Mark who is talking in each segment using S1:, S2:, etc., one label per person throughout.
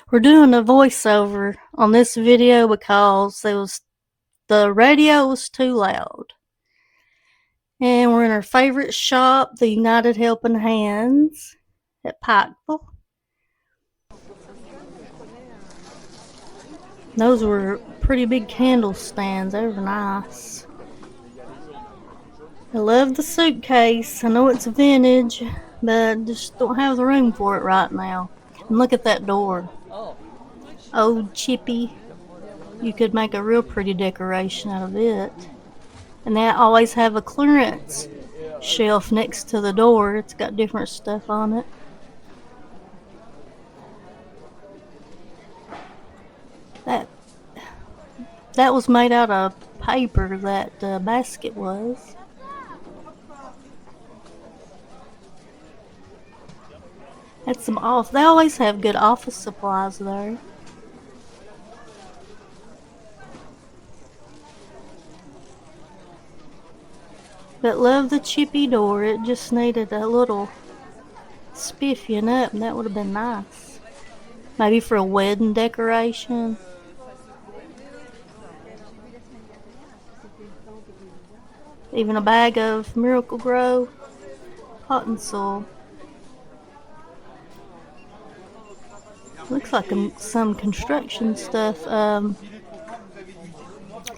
S1: We're doing a voiceover on this video because the radio was too loud. And we're in our favorite shop, the United Helping Hands at Pikeville. Those were pretty big candle stands. They were nice. I love the suitcase. I know it's vintage, but I just don't have the room for it right now. And look at that door. Old chippy. You could make a real pretty decoration out of it. And they always have a clearance shelf next to the door. It's got different stuff on it. That was made out of paper, that basket was. That's some off. They always have good office supplies there. But love the chippy door. It just needed a little spiffing up, and that would have been nice. Maybe for a wedding decoration. Even a bag of Miracle Grow cotton soil. Looks like some construction stuff.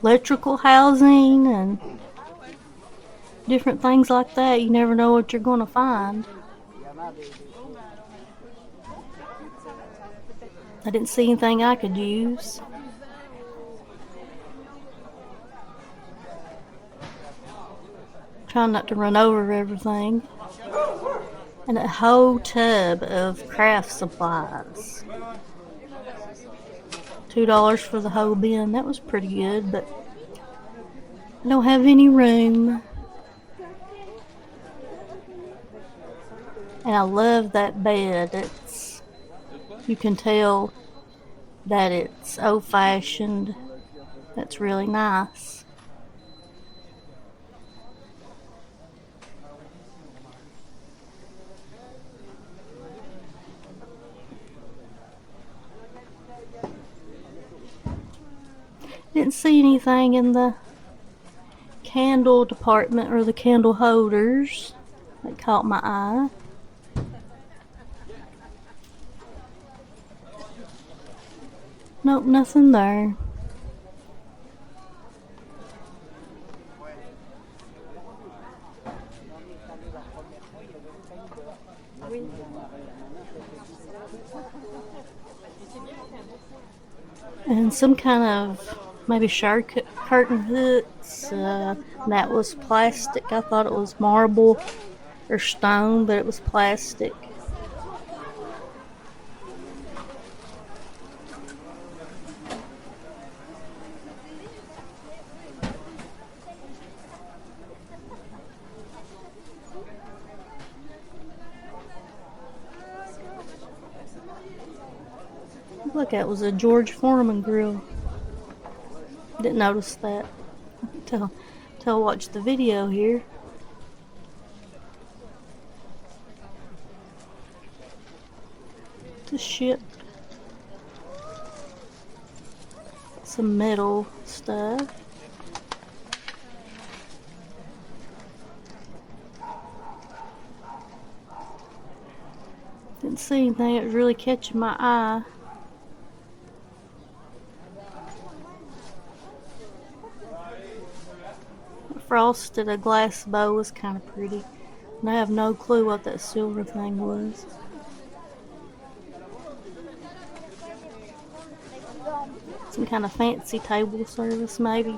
S1: Electrical housing and different things like that. You never know what you're going to find. I didn't see anything I could use. Trying not to run over everything. And a whole tub of craft supplies. $2 for the whole bin. That was pretty good, but I don't have any room. And I love that bed. You can tell that it's old-fashioned. That's really nice. Didn't see anything in the candle department or the candle holders that caught my eye. Nope, nothing there. And some kind of maybe shower curtain hooks. That was plastic. I thought it was marble or stone, but it was plastic. Look, that was a George Foreman grill. Didn't notice that till I watched the video here. To ship some metal stuff. Didn't see anything that was really catching my eye. Frosted a glass bowl was kind of pretty. And I have no clue what that silver thing was. Some kind of fancy table service, maybe.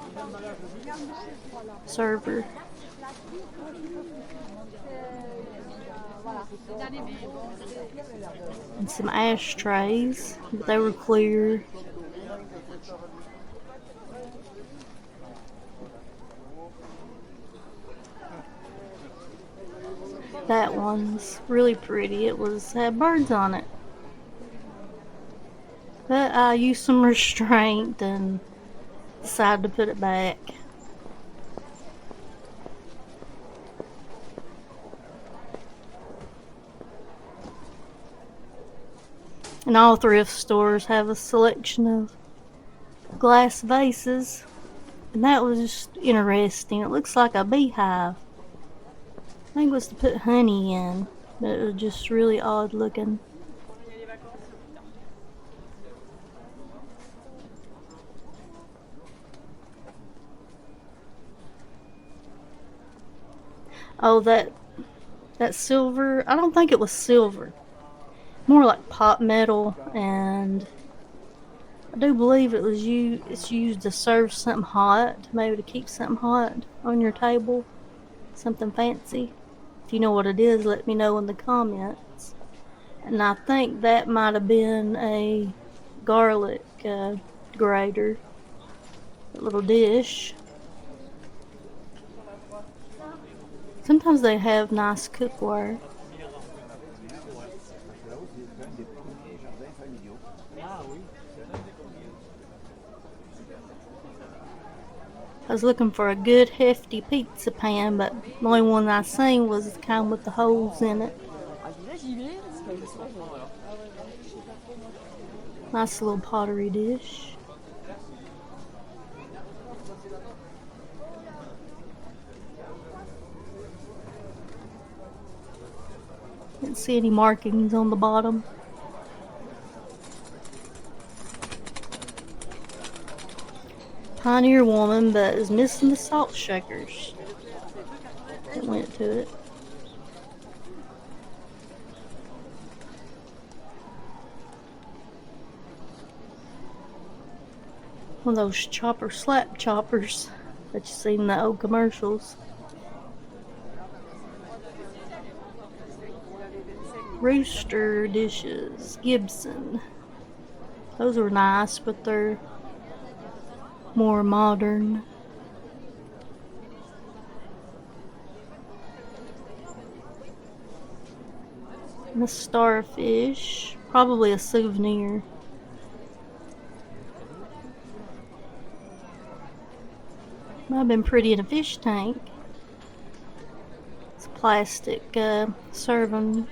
S1: Server. And some ashtrays, but they were clear. That one's really pretty. It had birds on it. But I used some restraint and decided to put it back. And all thrift stores have a selection of glass vases. And that was just interesting. It looks like a beehive. I think it was to put honey in, but it was just really odd looking. Oh, that silver, I don't think it was silver. More like pot metal, and I do believe it's used to serve something hot, maybe to keep something hot on your table, something fancy. If you know what it is, let me know in the comments. And I think that might have been a garlic grater, a little dish. Sometimes they have nice cookware. I was looking for a good hefty pizza pan, but the only one I seen was the kind with the holes in it. Nice little pottery dish. Didn't see any markings on the bottom. Pioneer woman, but is missing the salt shakers that went to it. One of those slap choppers that you see in the old commercials. Rooster dishes, Gibson. Those were nice, but they're more modern. And a starfish, probably a souvenir. Might have been pretty in a fish tank. It's a plastic serving.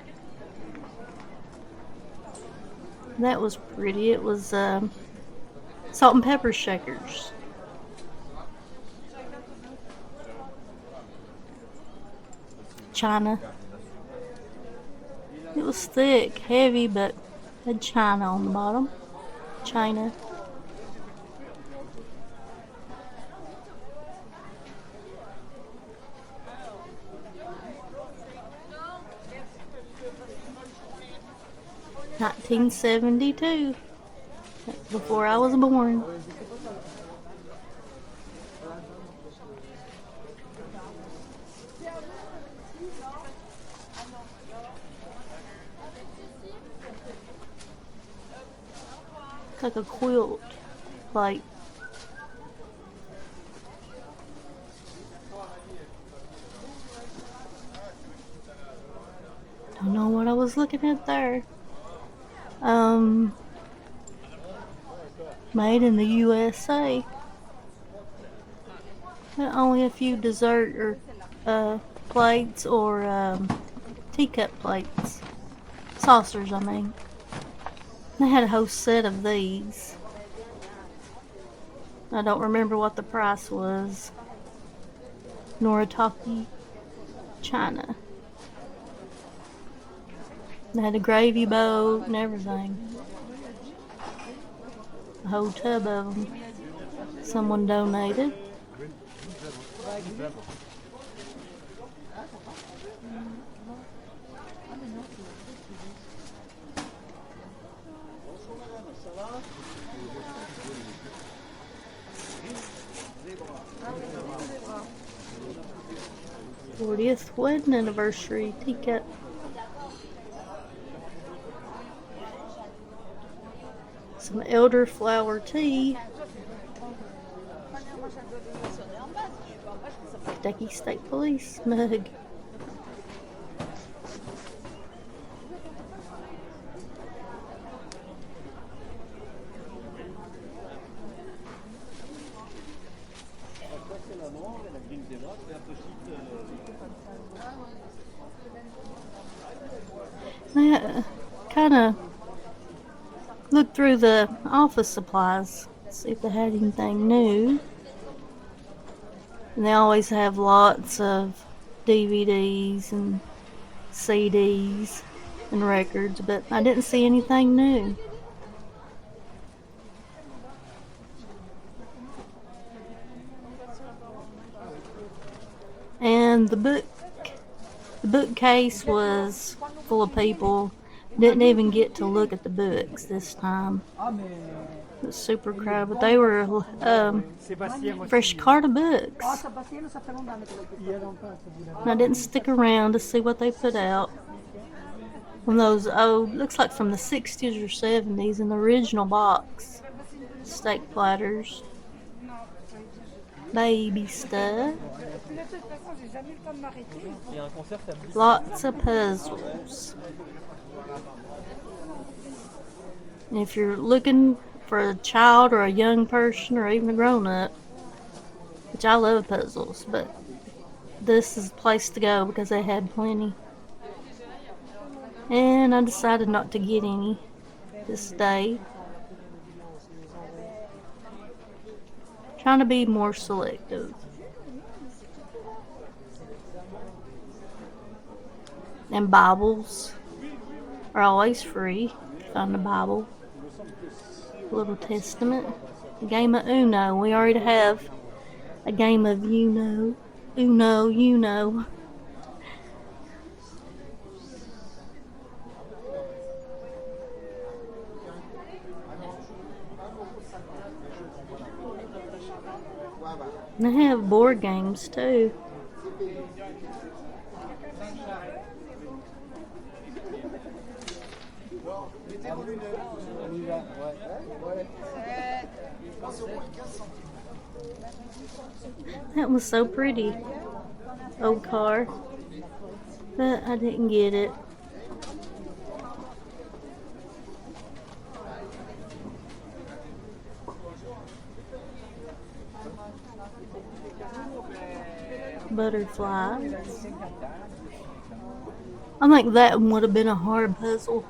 S1: That was pretty. It was salt and pepper shakers. China. It was thick, heavy, but had china on the bottom. China. $1972, before I was born. It's like a quilt plate. Don't know what I was looking at there. Made in the USA. Only a few dessert or plates or teacup plates. Saucers, I mean. They had a whole set of these. I don't remember what the price was. Noritake, China. They had a gravy boat and everything. A whole tub of them. Someone donated. '40th wedding anniversary teacup. Some elderflower tea. Kentucky State Police mug. That kind of Looked through the office supplies, see if they had anything new. And they always have lots of DVDs and CDs and records, but I didn't see anything new. And the bookcase was full of people. Didn't even get to look at the books this time. It was super crowded, but they were fresh cart of books. And I didn't stick around to see what they put out. One of those old, looks like from the 60s or 70s in the original box. Steak platters. Baby stuff. Lots of puzzles. And if you're looking for a child or a young person or even a grown-up, which I love puzzles, but this is the place to go because they had plenty. And I decided not to get any this day. Trying to be more selective. And Bibles are always free. Find a Bible. A little Testament. A game of Uno. We already have a game of Uno. Uno. And they have board games too. That was so pretty. Old car. But I didn't get it. Butterflies. I think that one would have been a hard puzzle.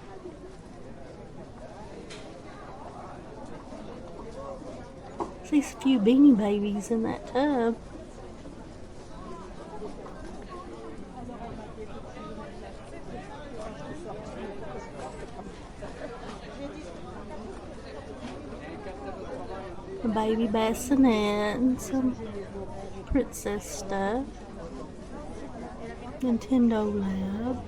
S1: See a few Beanie Babies in that tub. A baby bassinet and some princess stuff. Nintendo Lab.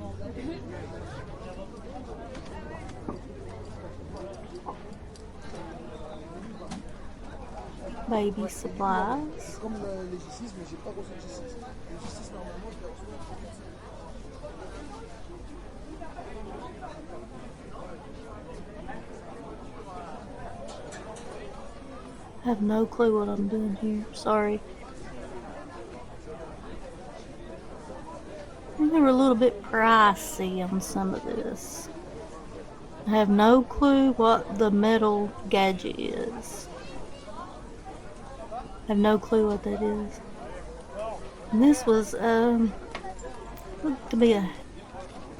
S1: Baby supplies. I have no clue what I'm doing here. Sorry. I think they were a little bit pricey on some of this. I have no clue what the metal gadget is. I have no clue what that is. And this was looked to be a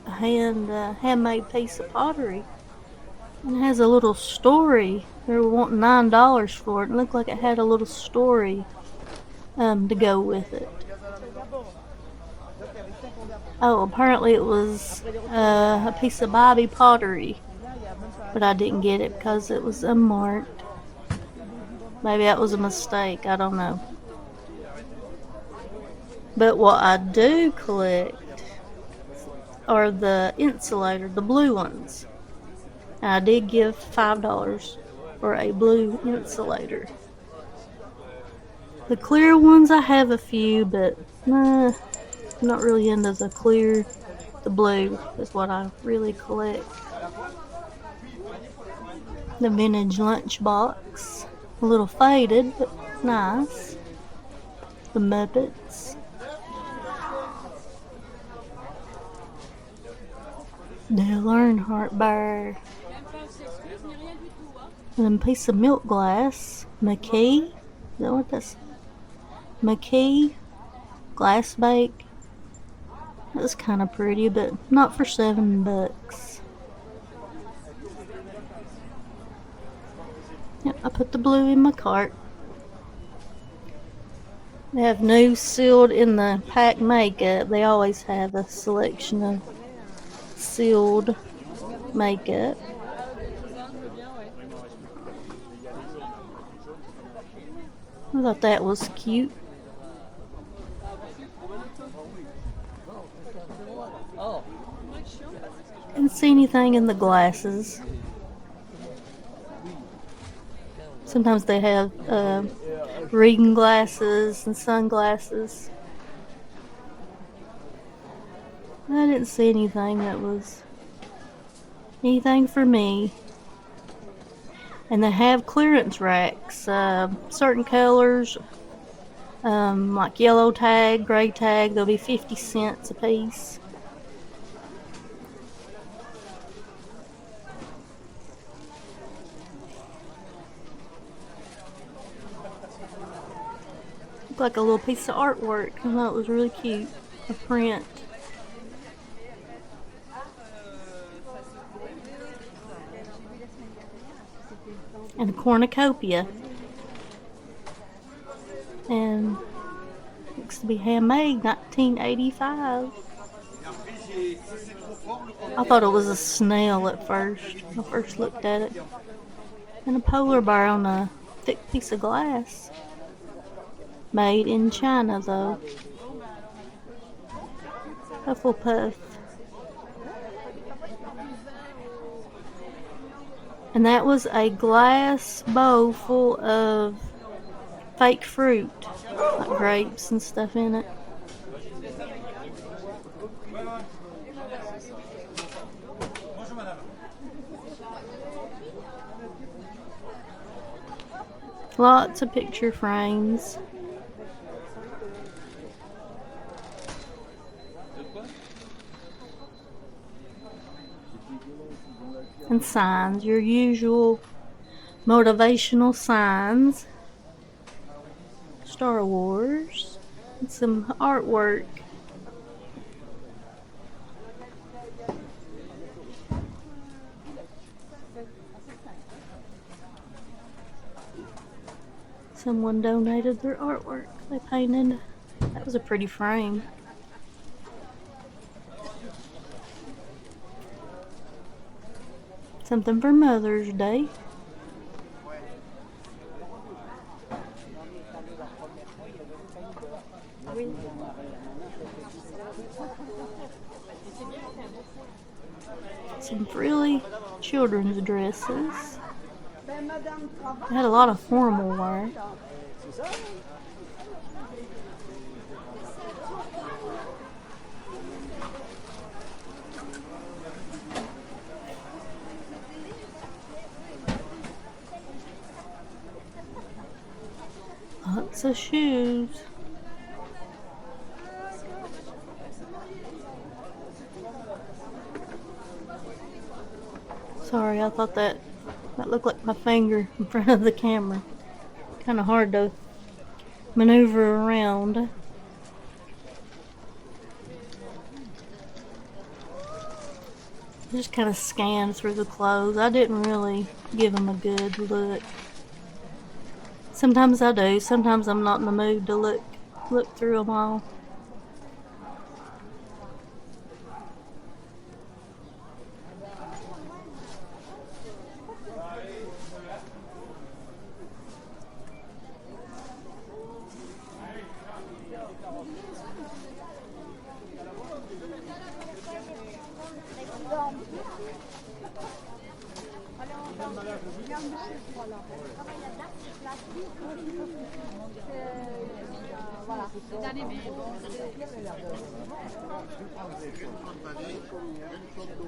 S1: handmade piece of pottery. And it has a little story. They were wanting $9 for it. It looked like it had a little story to go with it. Oh, apparently it was a piece of Bobby pottery, but I didn't get it because it was unmarked. Maybe that was a mistake. I don't know. But what I do collect are the insulator, the blue ones. And I did give $5 for a blue insulator. The clear ones, I have a few, but I'm not really into the clear. The blue is what I really collect. The vintage lunchbox. A little faded, but nice. The Muppets. Dale Earnhardt bar. And a piece of milk glass. McKee. Is that what that's? McKee. Glass bake. That was kind of pretty, but not for $7. Yep, I put the blue in my cart. They have new sealed in the pack makeup. They always have a selection of sealed makeup. I thought that was cute. Didn't see anything in the glasses. Sometimes they have reading glasses and sunglasses. I didn't see anything that was anything for me. And they have clearance racks, certain colors, like yellow tag, gray tag, they'll be 50 cents a piece. Looked like a little piece of artwork. I thought it was really cute. A print. And a cornucopia. And looks to be handmade, 1985. I thought it was a snail at first. When I first looked at it. And a polar bear on a thick piece of glass. Made in China, though. Hufflepuff. And that was a glass bowl full of fake fruit, like grapes and stuff in it. Lots of picture frames. And signs, your usual motivational signs. Star Wars. And some artwork. Someone donated their artwork they painted. That was a pretty frame. Something for Mother's Day. Some frilly children's dresses. They had a lot of formal wear. Lots of shoes. Sorry, I thought that looked like my finger in front of the camera. Kind of hard to maneuver around. I just kind of scanned through the clothes. I didn't really give them a good look. Sometimes I do. Sometimes I'm not in the mood to look through them all.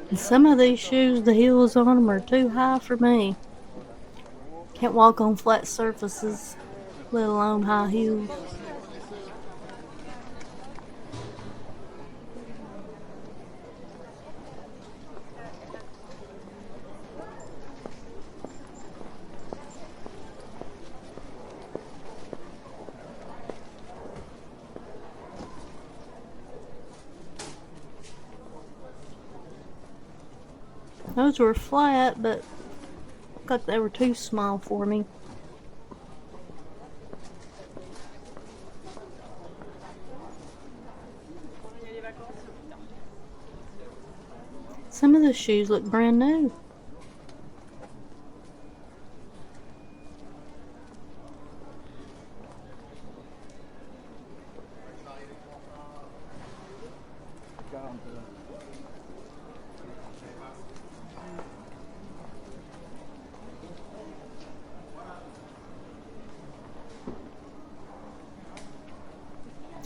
S1: And some of these shoes, the heels on them are too high for me. Can't walk on flat surfaces, let alone high heels. Those were flat, but Looked like they were too small for me. Some of the shoes look brand new.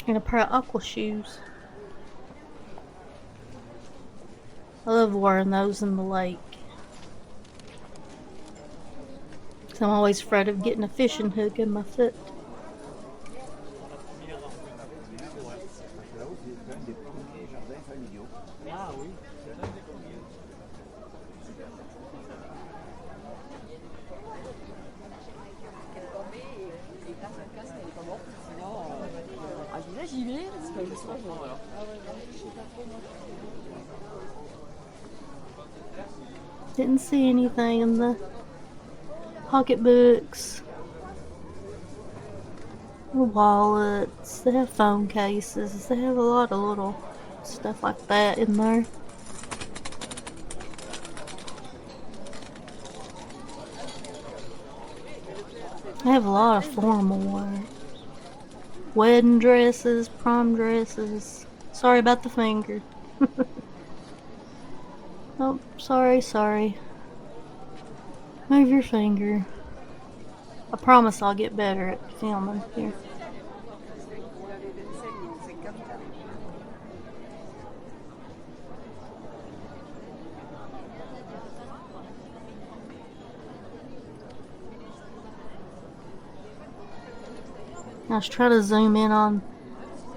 S1: And a pair of aqua shoes. I love wearing those in the lake. So I'm always afraid of getting a fishing hook in my foot. Didn't see anything in the pocketbooks, the wallets. They have phone cases. They have a lot of little stuff like that in there. They have a lot of formal wear. Wedding dresses, prom dresses. Sorry about the finger. Oh, sorry. Move your finger. I promise I'll get better at filming here. I was trying to zoom in on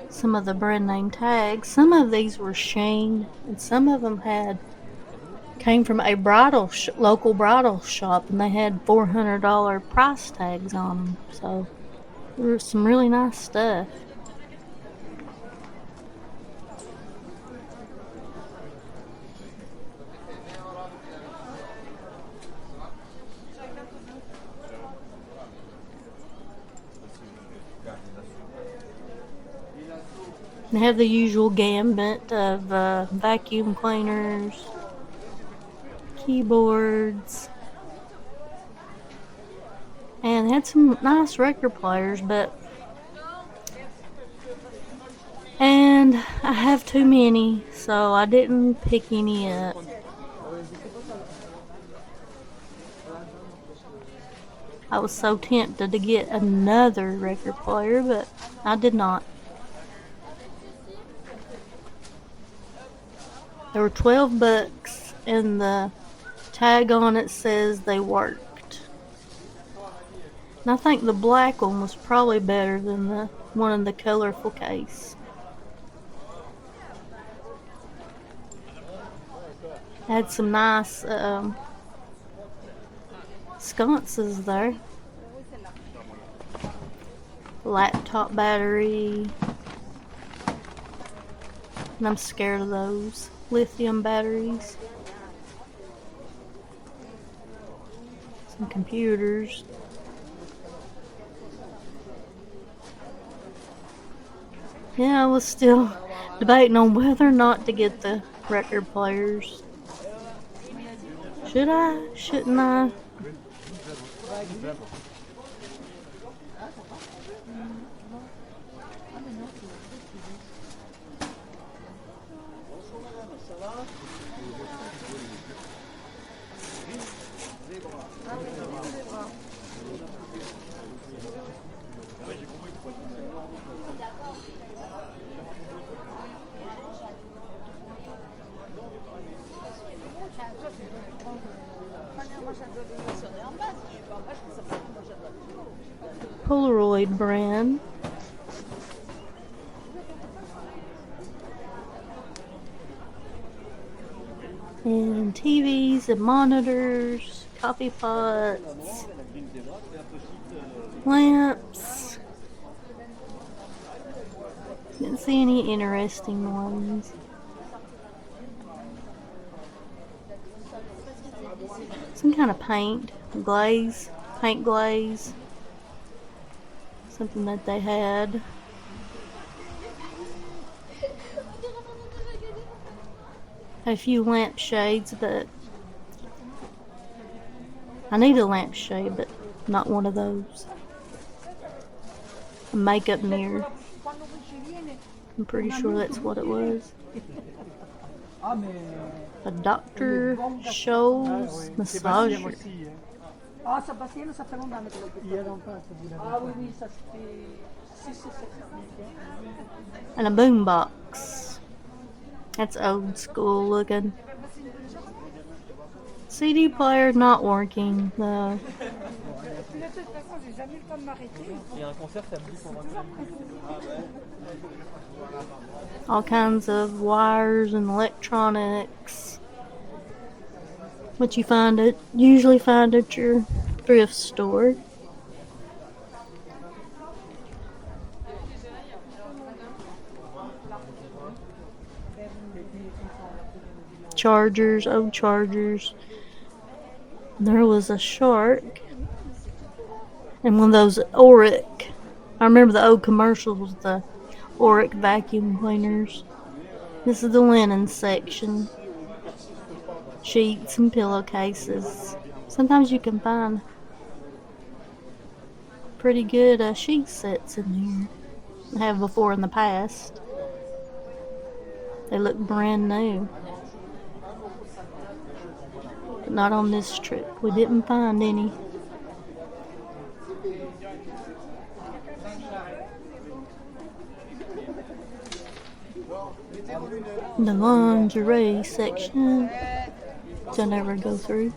S1: some of the brand name tags. Some of these were Shein, and some of them came from a local bridal shop, and they had $400 price tags on them. So there was some really nice stuff. They have the usual gambit of vacuum cleaners, keyboards, and they had some nice record players, and I have too many, so I didn't pick any up. I was so tempted to get another record player, but I did not. There were 12 bucks, and the tag on it says they worked. And I think the black one was probably better than the one in the colorful case. Had some nice sconces there. Laptop battery. And I'm scared of those lithium batteries. Some computers. Yeah, I was still debating on whether or not to get the record players. Should I? Shouldn't I? Polaroid brand. And TVs and monitors, coffee pots, lamps. Didn't see any interesting ones. Some kind of paint. glaze, paint glaze. Something that they had. A few lampshades, but I need a lampshade, but not one of those. A makeup mirror. I'm pretty sure that's what it was. A Dr. Scholl's massager. And a boombox. That's old school looking. CD player not working though. All kinds of wires and electronics. What you usually find at your thrift store. Chargers, old chargers. There was a shark and one of those Auric. I remember the old commercials with the Auric vacuum cleaners. This is the linen section. Sheets and pillowcases. Sometimes you can find pretty good sheet sets in here. I have before in the past. They look brand new. But not on this trip. We didn't find any. The lingerie section, which I never go through.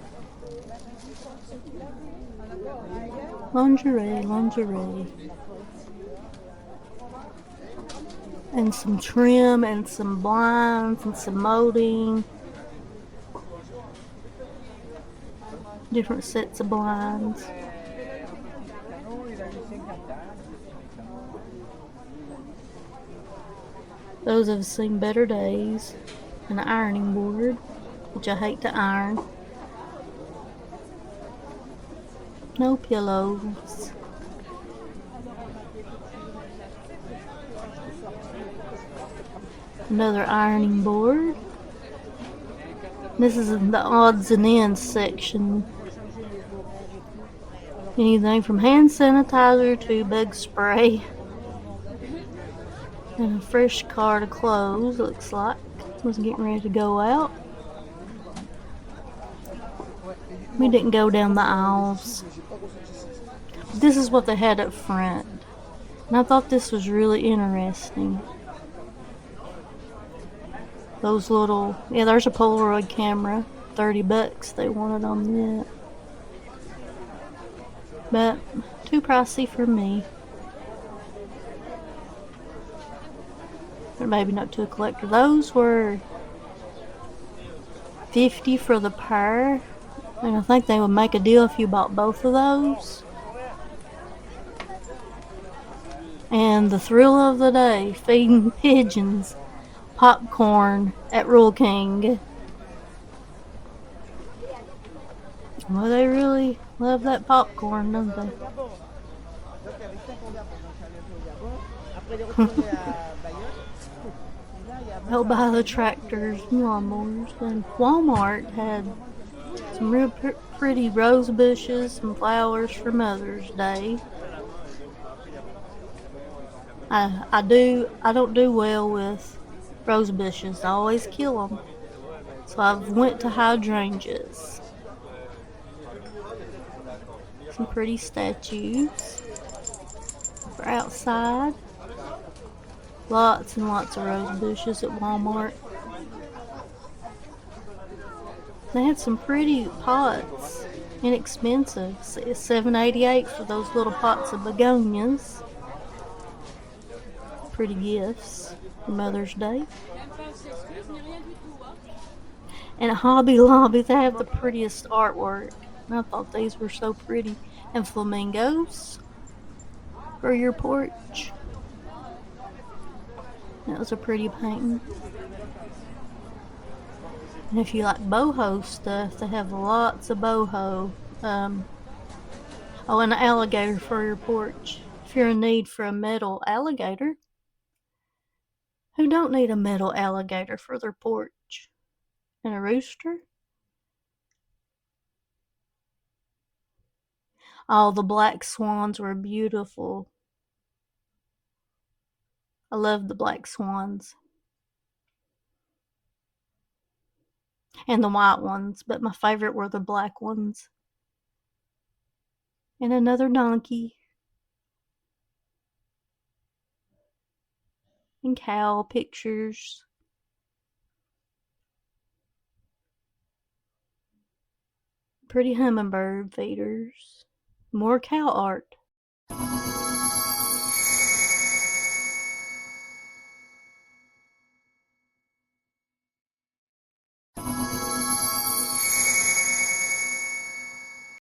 S1: Lingerie. And some trim and some blinds and some molding. Different sets of blinds. Those have seen better days. An ironing board, which I hate to iron. No pillows. Another ironing board. This is in the odds and ends section. Anything from hand sanitizer to bug spray. And a fresh cart of clothes, looks like. Was getting ready to go out. We didn't go down the aisles. This is what they had up front. And I thought this was really interesting. Those little, there's a Polaroid camera. $30 they wanted on that. But too pricey for me. Or maybe not to a collector. Those were $50 for the pair. And I think they would make a deal if you bought both of those. And the thrill of the day, feeding pigeons popcorn at Rural King. Well, they really love that popcorn, don't they? They'll buy the tractors and lawnmowers. And Walmart had some real pretty rose bushes and flowers for Mother's Day. I don't do well with rose bushes. I always kill them. So I've went to hydrangeas. Some pretty statues for outside. Lots and lots of rose bushes at Walmart. They had some pretty pots. Inexpensive. It's $7.88 for those little pots of begonias. Pretty gifts for Mother's Day. And at Hobby Lobby, they have the prettiest artwork. And I thought these were so pretty. And flamingos for your porch. That was a pretty painting. And if you like boho stuff, they have lots of boho Oh, an alligator for your porch. If you're in need for a metal alligator, who don't need a metal alligator for their porch? And a rooster? Oh, the black swans were beautiful. I love the black swans. And the white ones, but my favorite were the black ones. And another donkey. And cow pictures. Pretty hummingbird feeders. More cow art.